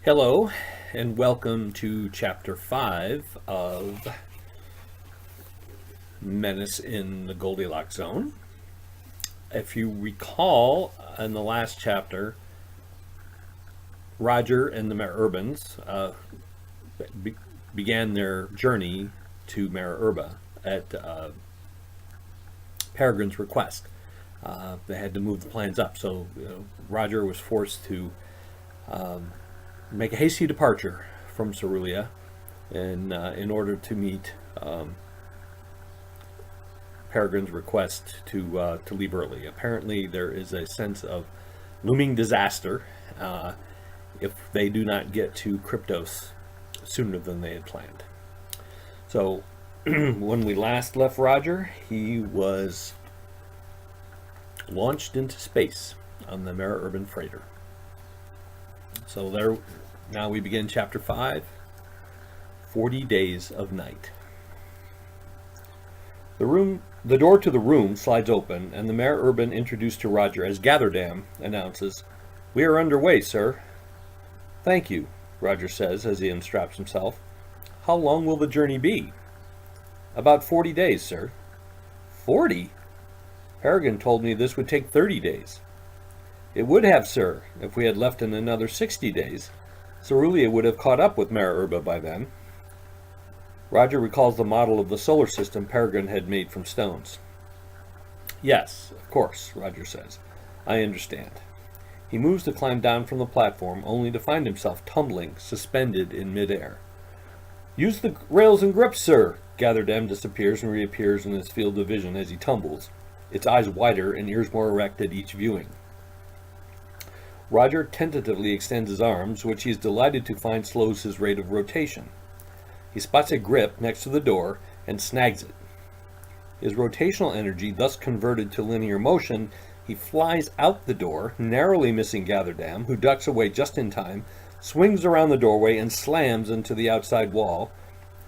Hello, and welcome to Chapter 5 of Menace in the Goldilocks Zone. If you recall, in the last chapter, Roger and the Mare Urbans began their journey to Mare Urba at Peregrine's request. They had to move the plans up, so Roger was forced to make a hasty departure from Cerulia in order to meet Peregrine's request to leave early. Apparently, there is a sense of looming disaster if they do not get to Kryptos sooner than they had planned. So, when we last left Roger, he was launched into space on the Mare Urban freighter. So now we begin Chapter 5, 40 Days of Night. The door to the room slides open, and the Mare Urban, introduced to Roger as Gatherdam, announces, "We are underway, sir." "Thank you," Roger says as he unstraps himself. "How long will the journey be?" "About 40 days, sir." 40? Peregrine told me this would take 30 days. "It would have, sir, if we had left in another 60 days. Cerulia would have caught up with Mare Urba by then." Roger recalls the model of the solar system Peregrine had made from stones. "Yes, of course," Roger says. "I understand." He moves to climb down from the platform, only to find himself tumbling, suspended in midair. "Use the rails and grips, sir!" Gatherdam disappears and reappears in his field of vision as he tumbles, its eyes wider and ears more erect at each viewing. Roger tentatively extends his arms, which he is delighted to find slows his rate of rotation. He spots a grip next to the door and snags it. His rotational energy thus converted to linear motion, he flies out the door, narrowly missing Gatherdam, who ducks away just in time, swings around the doorway and slams into the outside wall,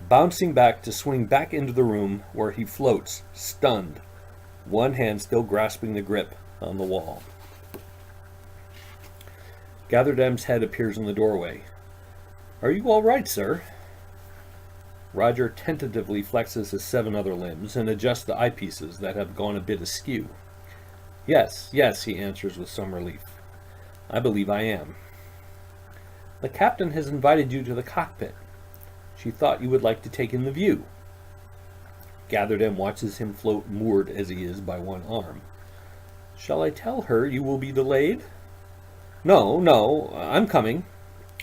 bouncing back to swing back into the room where he floats, stunned, one hand still grasping the grip on the wall. Gatherdam's head appears in the doorway. "Are you all right, sir?" Roger tentatively flexes his 7 other limbs and adjusts the eyepieces that have gone a bit askew. Yes, he answers with some relief. "I believe I am." "The captain has invited you to the cockpit. She thought you would like to take in the view." Gatherdam watches him float, moored as he is by one arm. "Shall I tell her you will be delayed?" No, I'm coming.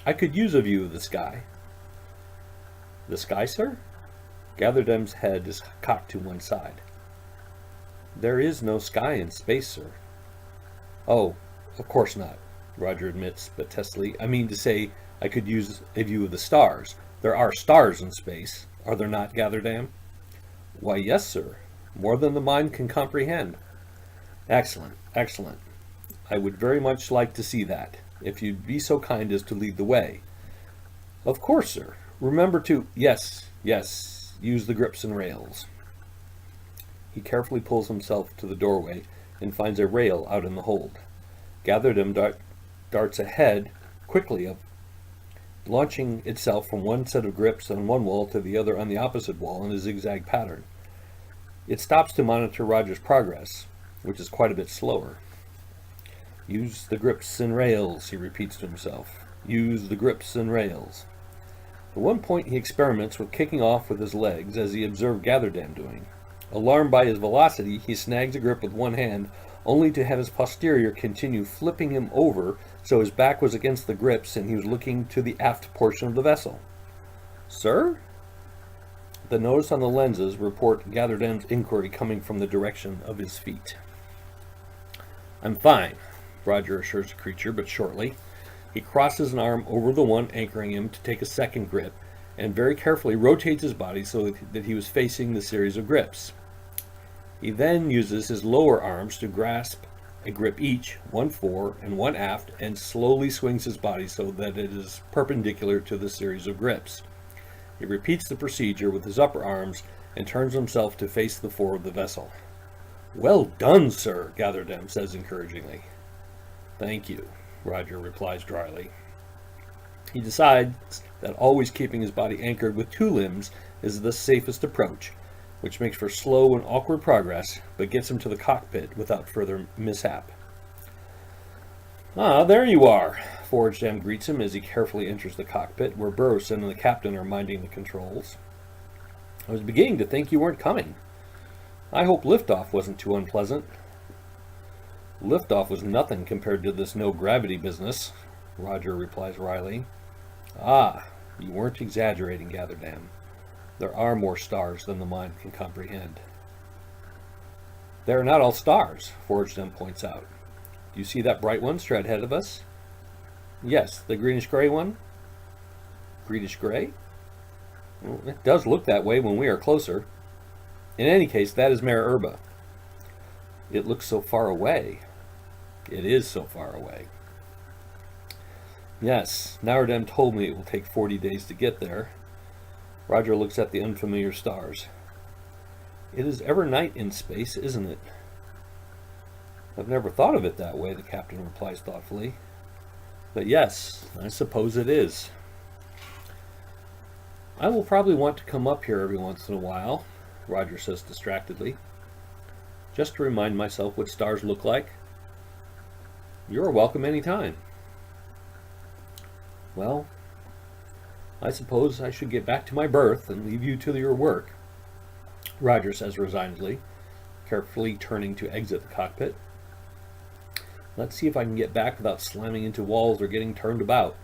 I could use a view of the sky." "The sky, sir?" Gatherdam's head is cocked to one side. "There is no sky in space, sir." "Oh, of course not," Roger admits, but testily. "I mean to say, I could use a view of the stars. There are stars in space, are there not, Gatherdam?" "Why, yes, sir. More than the mind can comprehend." Excellent. I would very much like to see that, if you'd be so kind as to lead the way." "Of course, sir. Remember to—" Yes, use the grips and rails." He carefully pulls himself to the doorway and finds a rail out in the hold. Gatherdam darts ahead quickly, launching itself from one set of grips on one wall to the other on the opposite wall in a zigzag pattern. It stops to monitor Roger's progress, which is quite a bit slower. "Use the grips and rails," he repeats to himself. "Use the grips and rails." At one point he experiments with kicking off with his legs, as he observed Gatherdam doing. Alarmed by his velocity, he snags a grip with one hand, only to have his posterior continue flipping him over so his back was against the grips and he was looking to the aft portion of the vessel. "Sir?" The notice on the lenses report Gatherdam's inquiry coming from the direction of his feet. "I'm fine," Roger assures the creature, but shortly. He crosses an arm over the one anchoring him to take a second grip, and very carefully rotates his body so that he was facing the series of grips. He then uses his lower arms to grasp a grip each, one fore and one aft, and slowly swings his body so that it is perpendicular to the series of grips. He repeats the procedure with his upper arms and turns himself to face the fore of the vessel. "Well done, sir," Gatherdam says encouragingly. "Thank you," Roger replies dryly. He decides that always keeping his body anchored with two limbs is the safest approach, which makes for slow and awkward progress, but gets him to the cockpit without further mishap. "Ah, there you are," Forge Dam greets him as he carefully enters the cockpit, where Burleson and the captain are minding the controls. "I was beginning to think you weren't coming. I hope liftoff wasn't too unpleasant." "Liftoff was nothing compared to this no-gravity business," Roger replies wryly. "Ah, you weren't exaggerating, Gatherdam. There are more stars than the mind can comprehend." "They are not all stars," Forgedem points out. "Do you see that bright one straight ahead of us?" "Yes, the greenish-gray one." "Greenish-gray? Well, it does look that way when we are closer. In any case, that is Mare Urba." "It looks so far away." "It is so far away." "Yes, Nauerdem told me it will take 40 days to get there." Roger looks at the unfamiliar stars. "It is ever night in space, isn't it?" "I've never thought of it that way," the captain replies thoughtfully. "But yes, I suppose it is." "I will probably want to come up here every once in a while," Roger says distractedly, "just to remind myself what stars look like." "You're welcome any time." "Well, I suppose I should get back to my berth and leave you to your work," Roger says resignedly, carefully turning to exit the cockpit. "Let's see if I can get back without slamming into walls or getting turned about."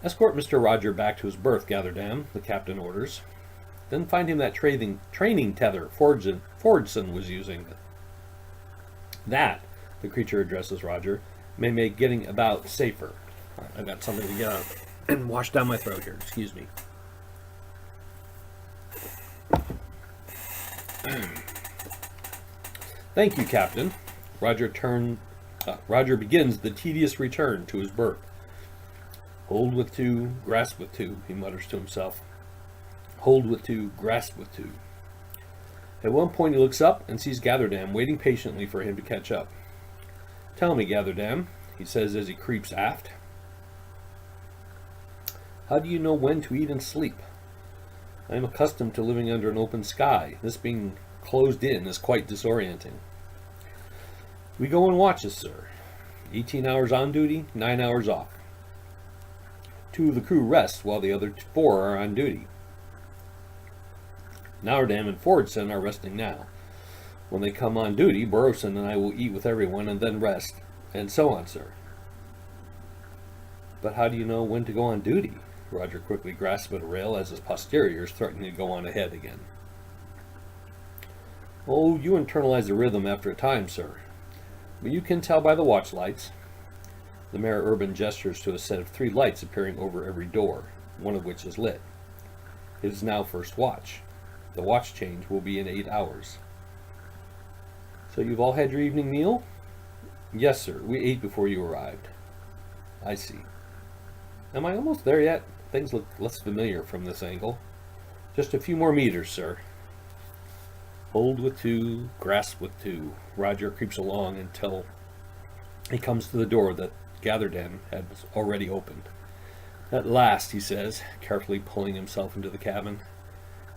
"Escort Mr. Roger back to his berth, Gatherdam," the captain orders. "Then find him that training tether Fordson was using. That," the creature addresses Roger, "may make getting about safer." All right, I've got something to get out and wash down my throat here. Excuse me. "Thank you, Captain." Roger begins the tedious return to his berth. "Hold with two, grasp with two," he mutters to himself. "Hold with two, grasp with two." At one point he looks up and sees Gatherdam waiting patiently for him to catch up. "Tell me, Gatherdam," he says as he creeps aft, "how do you know when to eat and sleep? I am accustomed to living under an open sky. This being closed in is quite disorienting." "We go in watches, sir. 18 hours on duty, 9 hours off. 2 of the crew rest while the other 4 are on duty. Nauerdam and Fordson are resting now. When they come on duty, Burleson and I will eat with everyone and then rest, and so on, sir." "But how do you know when to go on duty?" Roger quickly grasps at a rail as his posteriors threaten to go on ahead again. "Oh, you internalize the rhythm after a time, sir. But you can tell by the watch lights." The Mare Urban gestures to a set of 3 lights appearing over every door, one of which is lit. "It is now first watch. The watch change will be in 8 hours. "So you've all had your evening meal?" "Yes, sir. We ate before you arrived." "I see. Am I almost there yet? Things look less familiar from this angle." "Just a few more meters, sir." Hold with 2, grasp with 2. Roger creeps along until he comes to the door that Gatherdam had already opened. "At last," he says, carefully pulling himself into the cabin.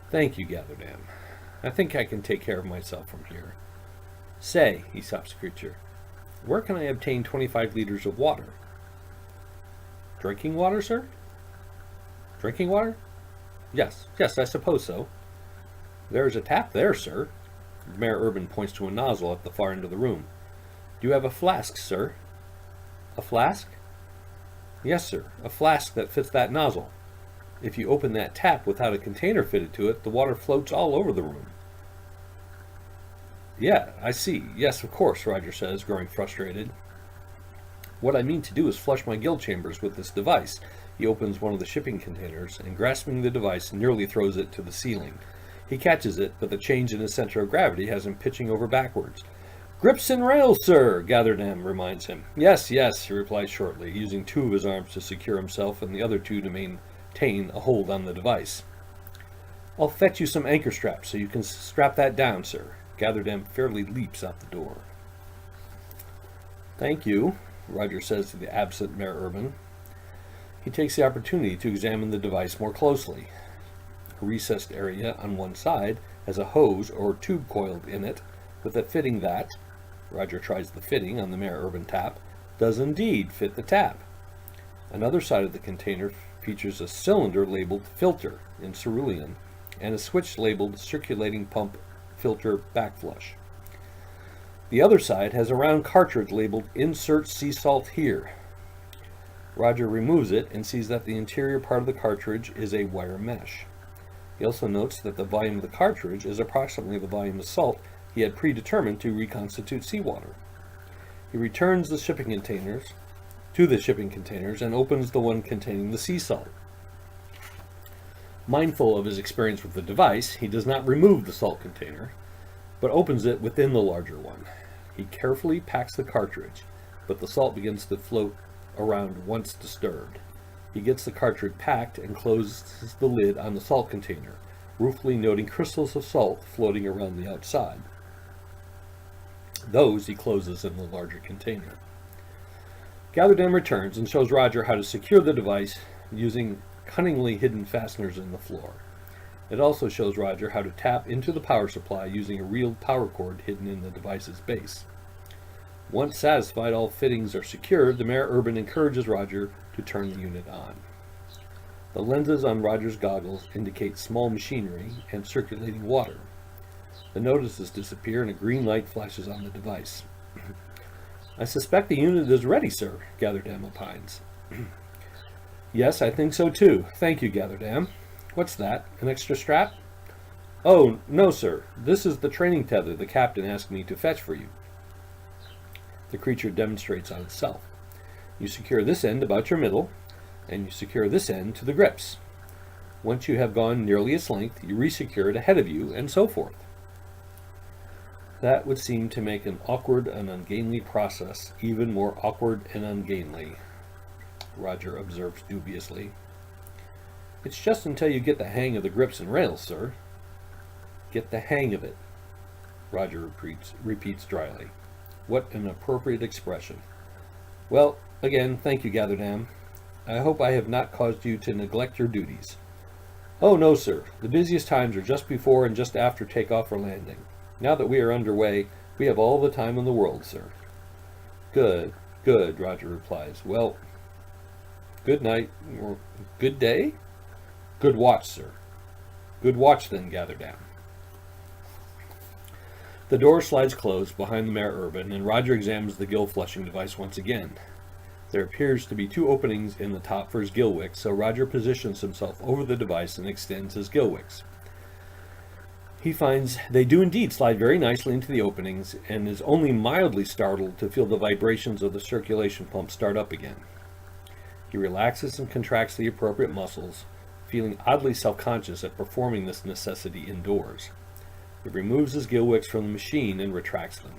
"Thank you, Gatherdam. I think I can take care of myself from here. Say," he stops the creature, "where can I obtain 25 liters of water?" "Drinking water, sir?" "Drinking water? Yes, I suppose so. There is a tap there, sir." Mayor Urban points to a nozzle at the far end of the room. "Do you have a flask, sir?" "A flask?" "Yes, sir, a flask that fits that nozzle. If you open that tap without a container fitted to it, the water floats all over the room." "Yeah, I see. Yes, of course," Roger says, growing frustrated. "What I mean to do is flush my gill chambers with this device." He opens one of the shipping containers and, grasping the device, nearly throws it to the ceiling. He catches it, but the change in his center of gravity has him pitching over backwards. "Grips and rails, sir," Gatherdam reminds him. Yes, he replies shortly, using 2 of his arms to secure himself and the other 2 to maintain a hold on the device. "I'll fetch you some anchor straps so you can strap that down, sir." Gatherdam fairly leaps out the door. "Thank you." Roger says to the absent Mayor Urban. He takes the opportunity to examine the device more closely. A recessed area on one side has a hose or tube coiled in it with a fitting that, Roger tries the fitting on the Mayor Urban tap, does indeed fit the tap. Another side of the container features a cylinder labeled filter in cerulean and a switch labeled circulating pump filter backflush. The other side has a round cartridge labeled insert sea salt here. Roger removes it and sees that the interior part of the cartridge is a wire mesh. He also notes that the volume of the cartridge is approximately the volume of salt he had predetermined to reconstitute seawater. He returns to the shipping containers and opens the one containing the sea salt. Mindful of his experience with the device, he does not remove the salt container, but opens it within the larger one. He carefully packs the cartridge, but the salt begins to float around once disturbed. He gets the cartridge packed and closes the lid on the salt container, ruefully noting crystals of salt floating around the outside. Those he closes in the larger container. Gatherdam returns and shows Roger how to secure the device using cunningly hidden fasteners in the floor. It also shows Roger how to tap into the power supply using a real power cord hidden in the device's base. Once satisfied all fittings are secured, the Mayor Urban encourages Roger to turn the unit on. The lenses on Roger's goggles indicate small machinery and circulating water. The notices disappear and a green light flashes on the device. I suspect the unit is ready, sir, Gatherdam opines. Yes, I think so too. Thank you, Gatherdam. What's that? An extra strap? Oh, no, sir. This is the training tether the captain asked me to fetch for you. The creature demonstrates on itself. You secure this end about your middle, and you secure this end to the grips. Once you have gone nearly its length, you resecure it ahead of you, and so forth. That would seem to make an awkward and ungainly process even more awkward and ungainly, Roger observes dubiously. It's just until you get the hang of the grips and rails, sir. Get the hang of it, Roger repeats dryly. What an appropriate expression. Well, again, thank you, Gatherdam. I hope I have not caused you to neglect your duties. Oh, no, sir. The busiest times are just before and just after takeoff or landing. Now that we are underway, we have all the time in the world, sir. Good, good, Roger replies. Well, good night, or good day? Good watch, sir. Good watch, then, Gatherdam. The door slides closed behind the Mayor Urban, and Roger examines the gill flushing device once again. There appears to be two openings in the top for his gill wicks, so Roger positions himself over the device and extends his gill wicks. He finds they do indeed slide very nicely into the openings, and is only mildly startled to feel the vibrations of the circulation pump start up again. He relaxes and contracts the appropriate muscles, feeling oddly self-conscious at performing this necessity indoors. He removes his gill wicks from the machine and retracts them.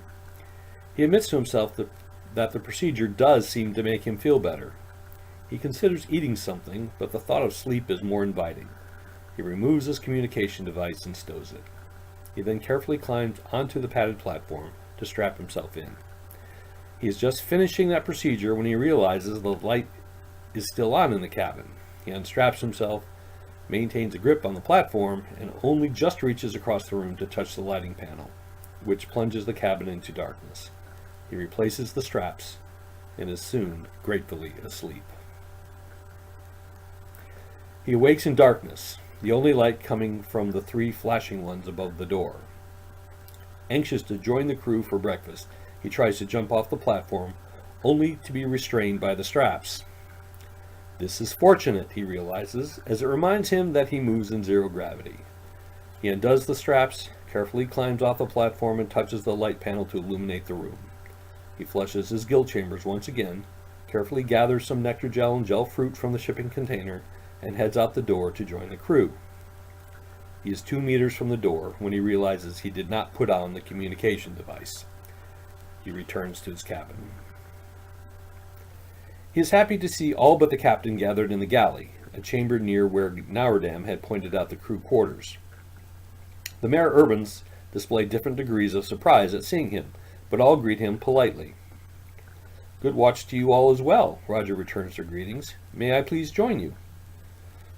He admits to himself that the procedure does seem to make him feel better. He considers eating something, but the thought of sleep is more inviting. He removes his communication device and stows it. He then carefully climbs onto the padded platform to strap himself in. He is just finishing that procedure when he realizes the light is still on in the cabin. He unstraps himself, maintains a grip on the platform, and only just reaches across the room to touch the lighting panel, which plunges the cabin into darkness. He replaces the straps and is soon gratefully asleep. He awakes in darkness, the only light coming from the three flashing ones above the door. Anxious to join the crew for breakfast, he tries to jump off the platform, only to be restrained by the straps. This is fortunate, he realizes, as it reminds him that he moves in zero gravity. He undoes the straps, carefully climbs off the platform, and touches the light panel to illuminate the room. He flushes his gill chambers once again, carefully gathers some nectar gel and gel fruit from the shipping container, and heads out the door to join the crew. He is 2 meters from the door when he realizes he did not put on the communication device. He returns to his cabin. He is happy to see all but the captain gathered in the galley, a chamber near where Gatherdam had pointed out the crew quarters. The Mayor Urbans display different degrees of surprise at seeing him, but all greet him politely. Good watch to you all as well, Roger returns their greetings. May I please join you?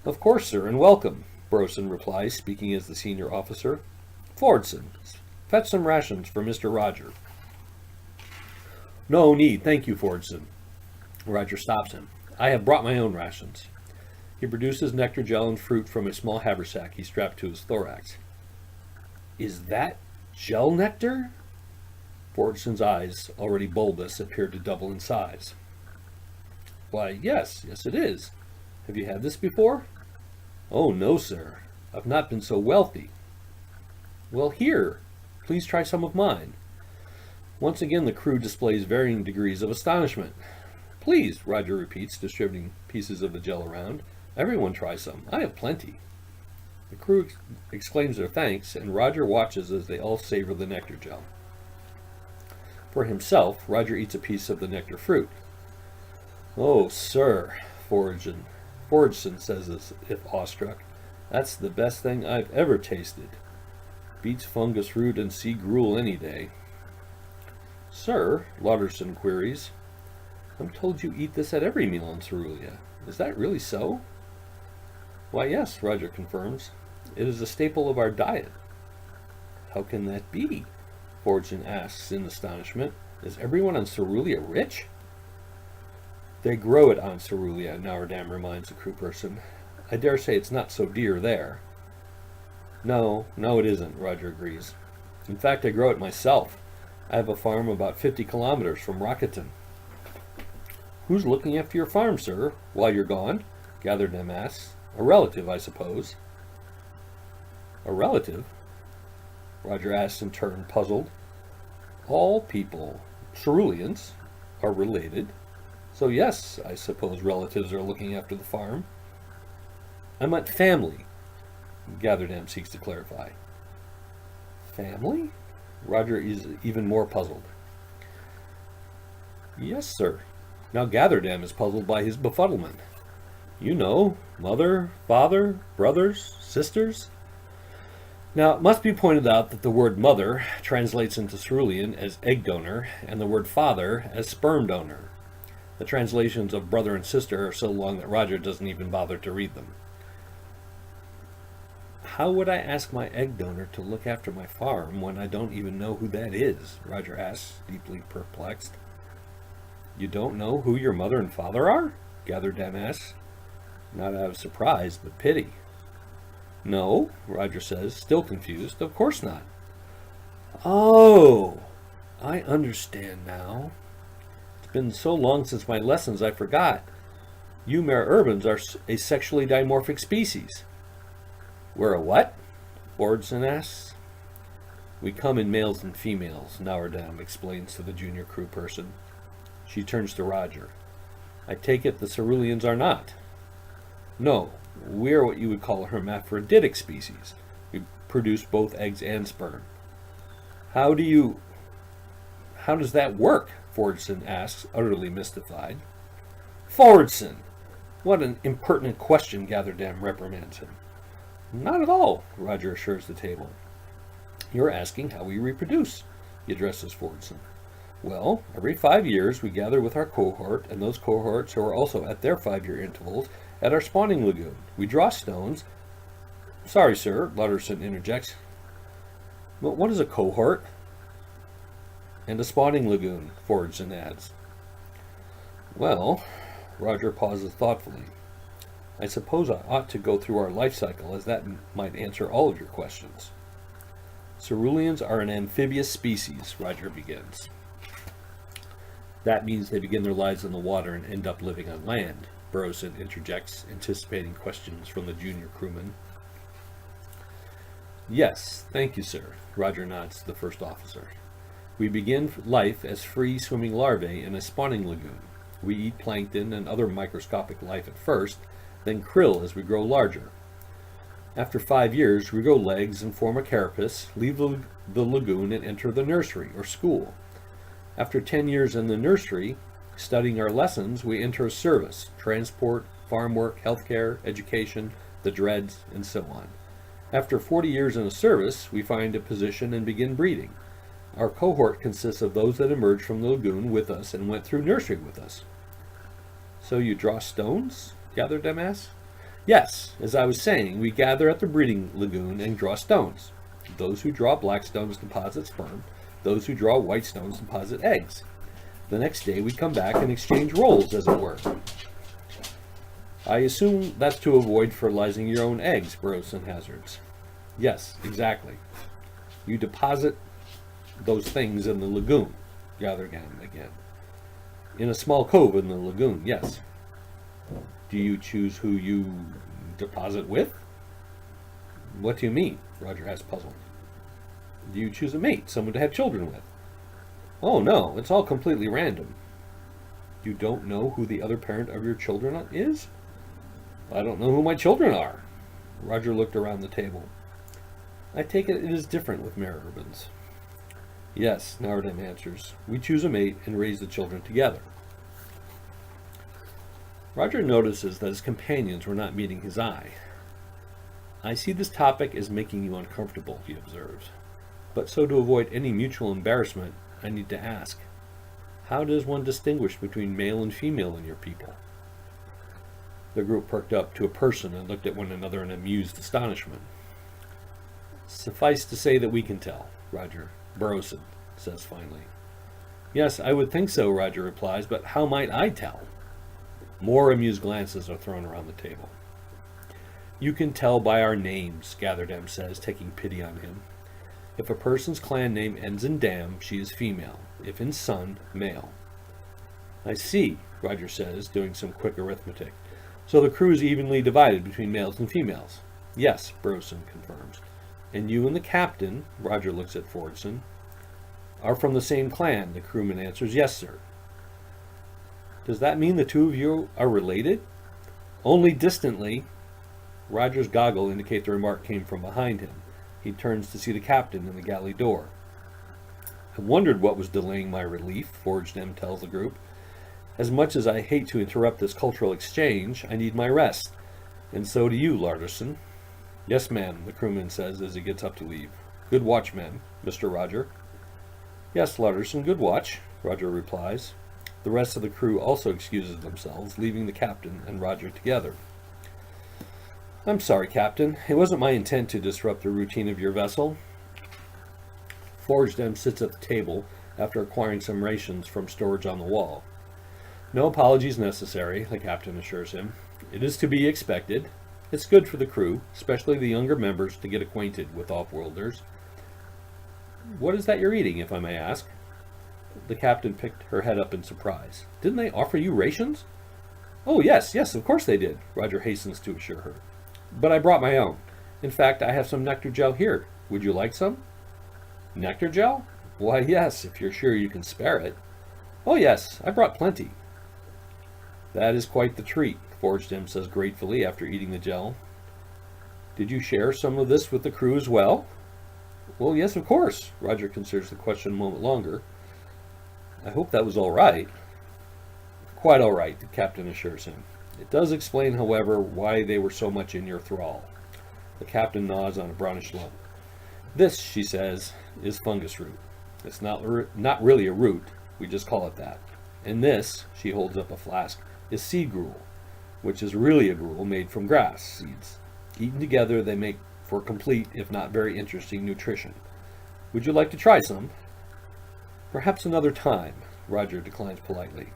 Of course, sir, and welcome, Burleson replies, speaking as the senior officer. Fordson, fetch some rations for Mr. Roger. No need, thank you, Fordson. Roger stops him. I have brought my own rations. He produces nectar gel and fruit from a small haversack he strapped to his thorax. Is that gel nectar? Fordson's eyes, already bulbous, appeared to double in size. Why, yes it is. Have you had this before? Oh, no, sir. I've not been so wealthy. Well, here, please try some of mine. Once again, the crew displays varying degrees of astonishment. Please, Roger repeats, distributing pieces of the gel around. Everyone try some. I have plenty. The crew exclaims their thanks, and Roger watches as they all savor the nectar gel. For himself, Roger eats a piece of the nectar fruit. Oh, sir, Fordson says as if awestruck, that's the best thing I've ever tasted. Beats fungus root and sea gruel any day. Sir, Lauderson queries, I'm told you eat this at every meal in Cerulia. Is that really so? Why, yes, Roger confirms. It is a staple of our diet. How can that be? Fordson asks in astonishment. Is everyone on Cerulia rich? They grow it on Cerulia, Nauerdam reminds the crew person. I dare say it's not so dear there. No, it isn't, Roger agrees. In fact, I grow it myself. I have a farm about 50 kilometers from Rocketon. Who's looking after your farm, sir, while you're gone? Gatherdam asks. A relative, I suppose. A relative? Roger asks in turn, puzzled. All people, Ceruleans, are related. So yes, I suppose relatives are looking after the farm. I meant family, Gatherdam seeks to clarify. Family? Roger is even more puzzled. Yes, sir. Now Gatherdam is puzzled by his befuddlement. You know, mother, father, brothers, sisters. Now, it must be pointed out that the word mother translates into Cerulean as egg donor, and the word father as sperm donor. The translations of brother and sister are so long that Roger doesn't even bother to read them. How would I ask my egg donor to look after my farm when I don't even know who that is? Roger asks, deeply perplexed. You don't know who your mother and father are? Gatherdam asks. Not out of surprise, but pity. No, Roger says, still confused. Of course not. Oh, I understand now. It's been so long since my lessons I forgot. You mare urbans are a sexually dimorphic species. We're a what? Fordson asks. We come in males and females, Nauerdam explains to the junior crew person. She turns to Roger. I take it the Ceruleans are not. No, we are what you would call a hermaphroditic species. We produce both eggs and sperm. How does that work? Fordson asks, utterly mystified. Fordson! What an impertinent question, Gatherdam reprimands him. Not at all, Roger assures the table. You're asking how we reproduce, he addresses Fordson. Well, every 5 years we gather with our cohort, and those cohorts who are also at their 5-year intervals, at our spawning lagoon. We draw stones. Sorry, sir, Lauderson interjects. But what is a cohort? And a spawning lagoon, Fordson adds. Well, Roger pauses thoughtfully. I suppose I ought to go through our life cycle, as that might answer all of your questions. Ceruleans are an amphibious species, Roger begins. That means they begin their lives in the water and end up living on land, Burleson interjects, anticipating questions from the junior crewman. Yes, thank you, sir, Roger nods to the first officer. We begin life as free-swimming larvae in a spawning lagoon. We eat plankton and other microscopic life at first, then krill as we grow larger. After 5 years, we grow legs and form a carapace, leave the lagoon and enter the nursery or school. After 10 years in the nursery, studying our lessons, we enter a service, transport, farm work, healthcare, education, the dreads, and so on. After 40 years in a service, we find a position and begin breeding. Our cohort consists of those that emerged from the lagoon with us and went through nursery with us. So you draw stones? Gatherdem asked. Yes, as I was saying, we gather at the breeding lagoon and draw stones. Those who draw black stones deposit sperm. Those who draw white stones deposit eggs. The next day we come back and exchange roles, as it were. I assume that's to avoid fertilizing your own eggs, Burrowson hazards. Yes, exactly. You deposit those things in the lagoon, Gatherdem again. In a small cove in the lagoon, yes. Do you choose who you deposit with? What do you mean? Roger asked, puzzled. Do you choose a mate, someone to have children with? Oh no, it's all completely random. You don't know who the other parent of your children is? I don't know who my children are. Roger looked around the table. I take it is different with Merrirbans. Yes, Nardem answers. We choose a mate and raise the children together. Roger notices that his companions were not meeting his eye. I see this topic as making you uncomfortable, he observes. But so to avoid any mutual embarrassment, I need to ask, how does one distinguish between male and female in your people? The group perked up to a person and looked at one another in amused astonishment. Suffice to say that we can tell, Roger. Burrowson says finally. Yes, I would think so, Roger replies, but how might I tell? More amused glances are thrown around the table. You can tell by our names, Gatherdem says, taking pity on him. If a person's clan name ends in Dam, she is female. If in Son, male. I see, Roger says, doing some quick arithmetic. So the crew is evenly divided between males and females. Yes, Burrowson confirms. And you and the captain, Roger looks at Fordson, are from the same clan, the crewman answers. Yes, sir. Does that mean the two of you are related? Only distantly. Roger's goggle indicate the remark came from behind him. He turns to see the captain in the galley door. I wondered what was delaying my relief, Forgedem tells the group. As much as I hate to interrupt this cultural exchange, I need my rest. And so do you, Larderson. Yes, ma'am, the crewman says as he gets up to leave. Good watch, men, Mr. Roger. Yes, Larderson, good watch, Roger replies. The rest of the crew also excuses themselves, leaving the captain and Roger together. I'm sorry, Captain. It wasn't my intent to disrupt the routine of your vessel. Forgedem sits at the table after acquiring some rations from storage on the wall. No apologies necessary, the captain assures him. It is to be expected. It's good for the crew, especially the younger members, to get acquainted with off-worlders. What is that you're eating, if I may ask? The captain picked her head up in surprise. Didn't they offer you rations? Oh, yes, of course they did, Roger hastens to assure her. But I brought my own. In fact, I have some nectar gel here. Would you like some? Nectar gel? Why, yes, if you're sure you can spare it. Oh, yes, I brought plenty. That is quite the treat, Forgedem says gratefully after eating the gel. Did you share some of this with the crew as well? Well, yes, of course. Roger considers the question a moment longer. I hope that was all right. Quite all right, the captain assures him. It does explain, however, why they were so much in your thrall. The captain nods on a brownish lump. This, she says, is fungus root. It's not really a root. We just call it that. And this, she holds up a flask, is seed gruel, which is really a gruel made from grass seeds. Eaten together, they make for complete, if not very interesting, nutrition. Would you like to try some? Perhaps another time, Roger declines politely.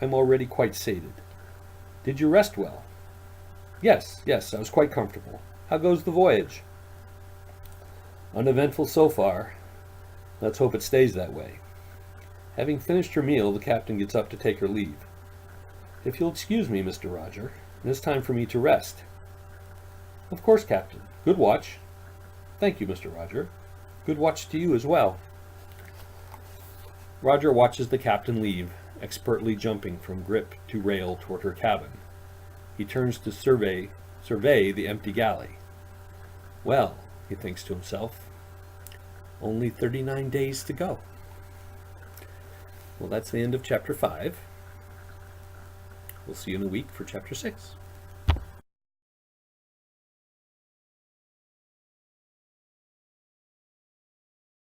I'm already quite sated. Did you rest well? Yes, I was quite comfortable. How goes the voyage? Uneventful so far. Let's hope it stays that way. Having finished her meal, the captain gets up to take her leave. If you'll excuse me, Mr. Roger, it is time for me to rest. Of course, Captain. Good watch. Thank you, Mr. Roger. Good watch to you as well. Roger watches the captain leave, expertly jumping from grip to rail toward her cabin. He turns to survey the empty galley. Well, he thinks to himself, only 39 days to go. Well, that's the end of Chapter 5. We'll see you in a week for Chapter 6.